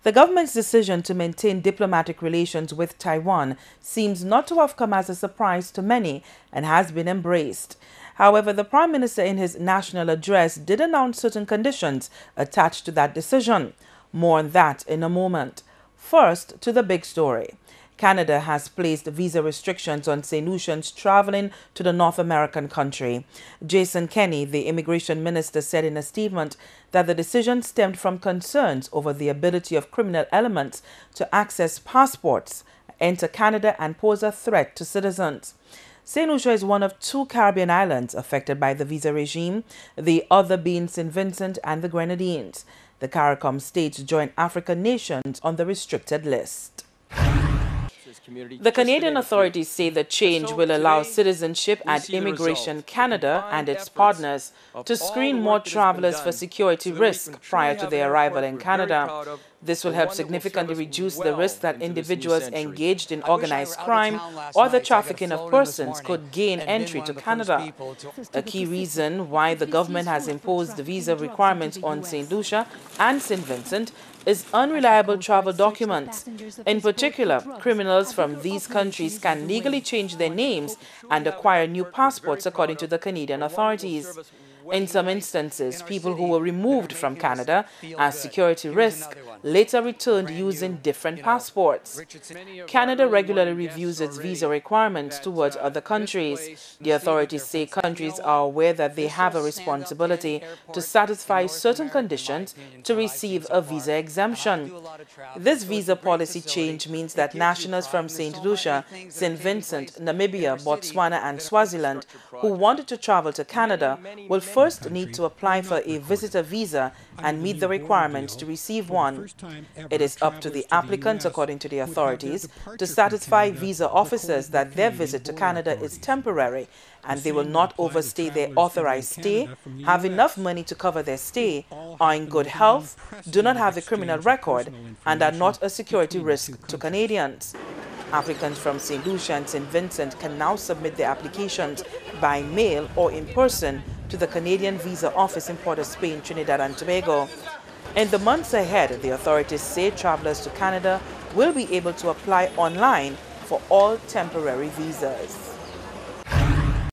The government's decision to maintain diplomatic relations with Taiwan seems not to have come as a surprise to many and has been embraced. However, the Prime Minister in his national address did announce certain conditions attached to that decision. More on that in a moment. First, to the big story. Canada has placed visa restrictions on St. Lucians traveling to the North American country. Jason Kenney, the immigration minister, said in a statement that the decision stemmed from concerns over the ability of criminal elements to access passports, enter Canada, and pose a threat to citizens. St. Lucia is one of two Caribbean islands affected by the visa regime, the other being St. Vincent and the Grenadines. The CARICOM states join African nations on the restricted list. The Canadian authorities say the change will allow Citizenship and Immigration Canada and its partners to screen more travelers for security risk prior to their arrival in Canada. This will help significantly reduce the risk that individuals engaged in organized crime or the trafficking of persons could gain entry to Canada. A key reason why the government has imposed the visa requirements on St. Lucia and St. Vincent is unreliable travel documents. In particular, criminals from these countries can legally change their names and acquire new passports, according to the Canadian authorities. In some instances, people who were removed from Canada as security risk later returned using different passports. Canada regularly reviews its visa requirements towards other countries. The authorities say countries are aware that they have a responsibility to satisfy certain conditions to receive a visa exemption. This visa policy change means that nationals from St. Lucia, St. Vincent, Namibia, Botswana, and Swaziland who wanted to travel to Canada will first need to apply for a visitor visa and meet the requirements to receive one. It is up to the applicants, according to the authorities, to satisfy visa officers that their visit to Canada is temporary and they will not overstay their authorized stay, have enough money to cover their stay, are in good health, do not have a criminal record, and are not a security risk to Canadians. Applicants from St. Lucia and St. Vincent can now submit their applications by mail or in person to the Canadian Visa Office in Port of Spain, Trinidad and Tobago. In the months ahead, the authorities say travelers to Canada will be able to apply online for all temporary visas.